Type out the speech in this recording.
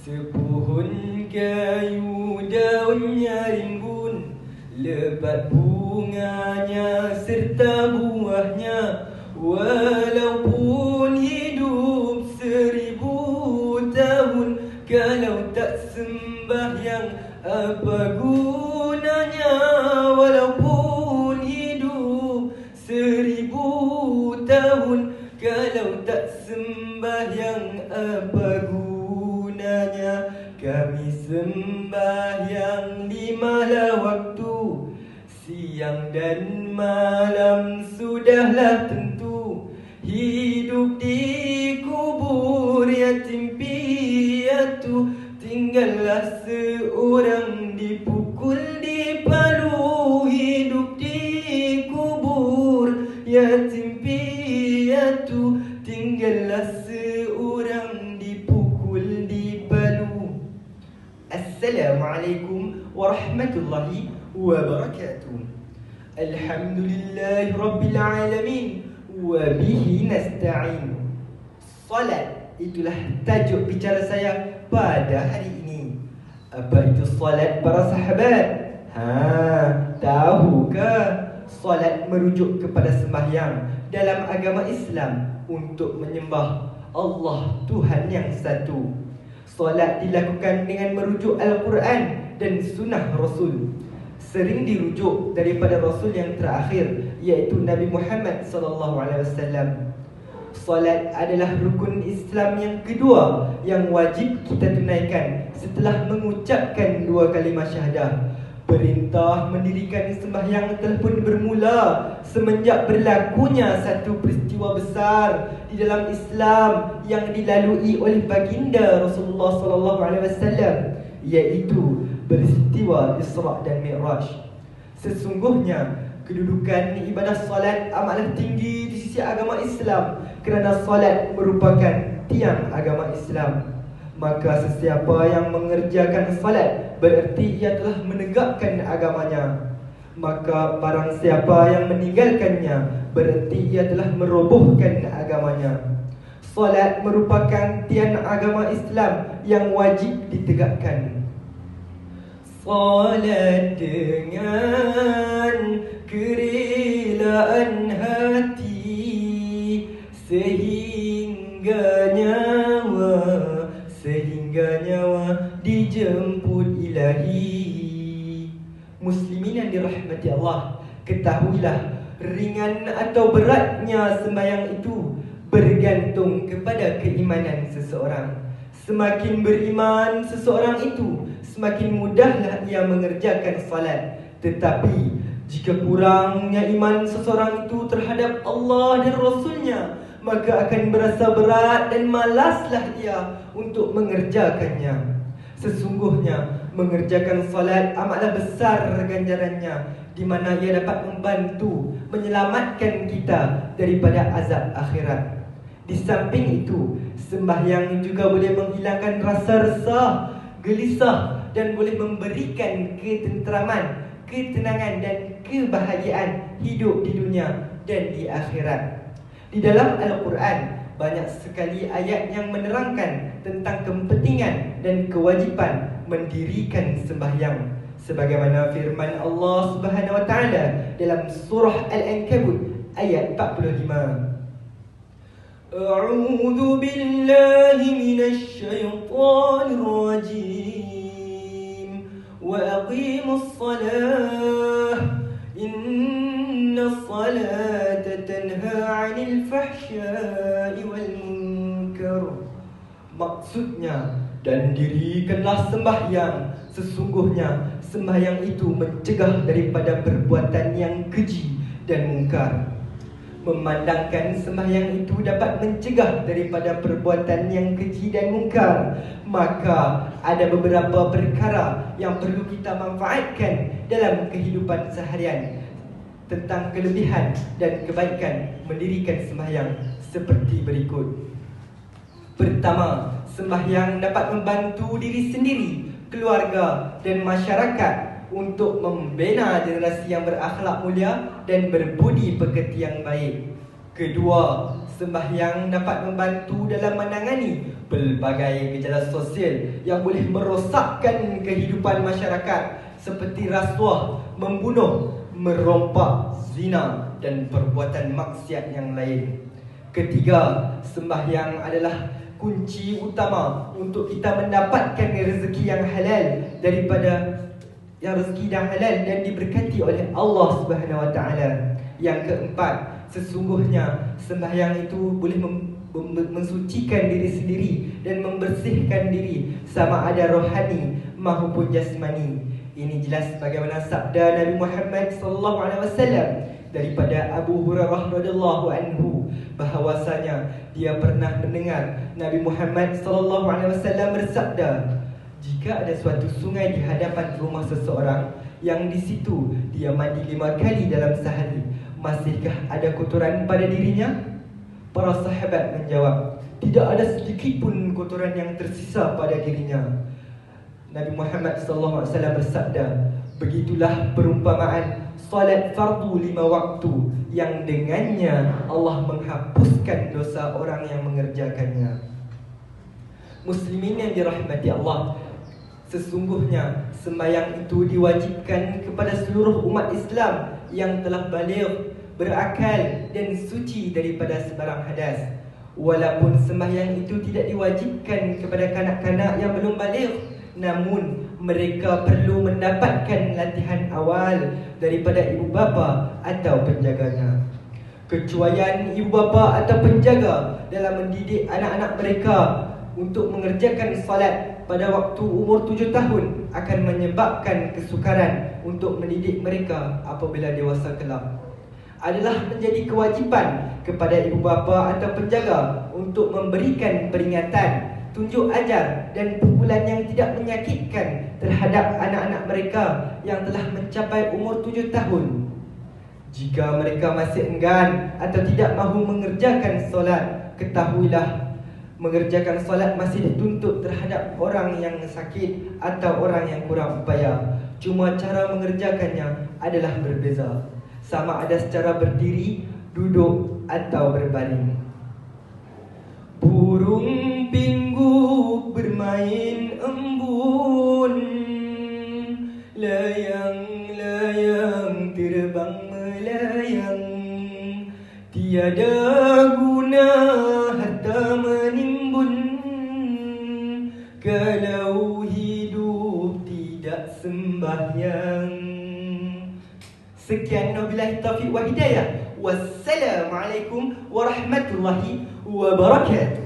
Sepohon kayu daunnya rimbun, lebat bunganya serta buahnya. Walaupun hidup 1000 tahun, kalau tak sembahyang apa gunanya? Walaupun hidup 1000 tahun, kalau tak sembahyang apa gunanya? Kami sembahyang 5 waktu, siang dan malam sudahlah tentu. Hidup di kubur yatim piatu, tinggallah seorang dipukul di palu. Hidup di kubur yatim piatu, tinggallah seorang dipukul di palu. Assalamualaikum warahmatullahi wabarakatuh. Alhamdulillahi rabbil alamin, wa bihi nasta'in. Salat, itulah tajuk bicara saya pada hari ini. Apa itu salat para sahabat? Tahukah? Salat merujuk kepada sembahyang dalam agama Islam untuk menyembah Allah Tuhan yang satu. Salat dilakukan dengan merujuk Al-Quran dan Sunnah Rasul. Sering dirujuk daripada Rasul yang terakhir, iaitu Nabi Muhammad SAW. Salat adalah rukun Islam yang kedua yang wajib kita tunaikan setelah mengucapkan 2 kalimah syahadah. Perintah mendirikan sembahyang telah pun bermula semenjak berlakunya satu peristiwa besar di dalam Islam yang dilalui oleh baginda Rasulullah SAW, iaitu peristiwa Isra' dan Mi'raj. Sesungguhnya kedudukan ibadah salat amatlah tinggi di sisi agama Islam, kerana salat merupakan tiang agama Islam. Maka sesiapa yang mengerjakan salat bererti ia telah menegakkan agamanya. Maka barang siapa yang meninggalkannya bererti ia telah merobohkan agamanya. Salat merupakan tiang agama Islam yang wajib ditegakkan. Salat dengan kerelaan hati, sehingga nyawa dijemput ilahi. Muslimin yang dirahmati Allah, ketahuilah ringan atau beratnya sembahyang itu bergantung kepada keimanan seseorang. Semakin beriman seseorang itu, semakin mudahlah ia mengerjakan salat. Tetapi jika kurangnya iman seseorang itu terhadap Allah dan Rasulnya, maka akan berasa berat dan malaslah ia untuk mengerjakannya. Sesungguhnya mengerjakan salat amatlah besar ganjarannya, di mana ia dapat membantu menyelamatkan kita daripada azab akhirat. Di samping itu, sembahyang juga boleh menghilangkan rasa resah, gelisah dan boleh memberikan ketenteraman, ketenangan dan kebahagiaan hidup di dunia dan di akhirat. Di dalam Al-Quran banyak sekali ayat yang menerangkan tentang kepentingan dan kewajipan mendirikan sembahyang, sebagaimana firman Allah Subhanahu wa taala dalam surah Al-Ankabut ayat 45. A'udzu billahi minasy syaithanir rajim. Wa aqimus shalah, innas salata tanha 'anil fahsya'i wal munkar. Maksudnya, dan dirikanlah sembahyang, sesungguhnya sembahyang itu mencegah daripada perbuatan yang keji dan mungkar. Memandangkan sembahyang itu dapat mencegah daripada perbuatan yang keji dan mungkar, maka ada beberapa perkara yang perlu kita manfaatkan dalam kehidupan seharian tentang kelebihan dan kebaikan mendirikan sembahyang seperti berikut. Pertama, sembahyang dapat membantu diri sendiri, keluarga dan masyarakat untuk membina generasi yang berakhlak mulia dan berbudi pekerti yang baik. Kedua, sembahyang dapat membantu dalam menangani pelbagai gejala sosial yang boleh merosakkan kehidupan masyarakat seperti rasuah, membunuh, merompak, zina dan perbuatan maksiat yang lain. Ketiga, sembahyang adalah kunci utama untuk kita mendapatkan rezeki yang halal rezeki yang halal dan diberkati oleh Allah Subhanahu Wa Taala. Yang keempat, sesungguhnya sembahyang itu boleh mensucikan diri sendiri dan membersihkan diri sama ada rohani maupun jasmani. Ini jelas bagaimana sabda Nabi Muhammad sallallahu alaihi wasallam daripada Abu Hurairah radhiyallahu anhu bahawasanya dia pernah mendengar Nabi Muhammad sallallahu alaihi wasallam bersabda, jika ada suatu sungai di hadapan rumah seseorang yang di situ dia mandi 5 kali dalam sehari, masihkah ada kotoran pada dirinya? Para sahabat menjawab, tidak ada sedikit pun kotoran yang tersisa pada dirinya. Nabi Muhammad sallallahu alaihi wasallam bersabda, begitulah perumpamaan salat fardu 5 waktu yang dengannya Allah menghapuskan dosa orang yang mengerjakannya. Muslimin yang dirahmati Allah, sesungguhnya sembahyang itu diwajibkan kepada seluruh umat Islam yang telah baligh, berakal dan suci daripada sebarang hadas. Walaupun sembahyang itu tidak diwajibkan kepada kanak-kanak yang belum baligh, namun mereka perlu mendapatkan latihan awal daripada ibu bapa atau penjaganya. Kecuaian ibu bapa atau penjaga dalam mendidik anak-anak mereka untuk mengerjakan salat pada waktu umur 7 tahun akan menyebabkan kesukaran untuk mendidik mereka apabila dewasa kelak. Adalah menjadi kewajipan kepada ibu bapa atau penjaga untuk memberikan peringatan, tunjuk ajar dan pukulan yang tidak menyakitkan terhadap anak-anak mereka yang telah mencapai umur 7 tahun. Jika mereka masih enggan atau tidak mahu mengerjakan solat, ketahuilah mengerjakan solat masih dituntut terhadap orang yang sakit atau orang yang kurang upaya. Cuma cara mengerjakannya adalah berbeza, sama ada secara berdiri, duduk atau berbaring. Burung pingguk bermain embun, layang-layang terbang melayang, tiada guna harta menimbun kalau hidup tidak sembahyang. Sekian, wabillahi taufiq wa hidayah. Wassalamualaikum warahmatullahi wabarakatuh.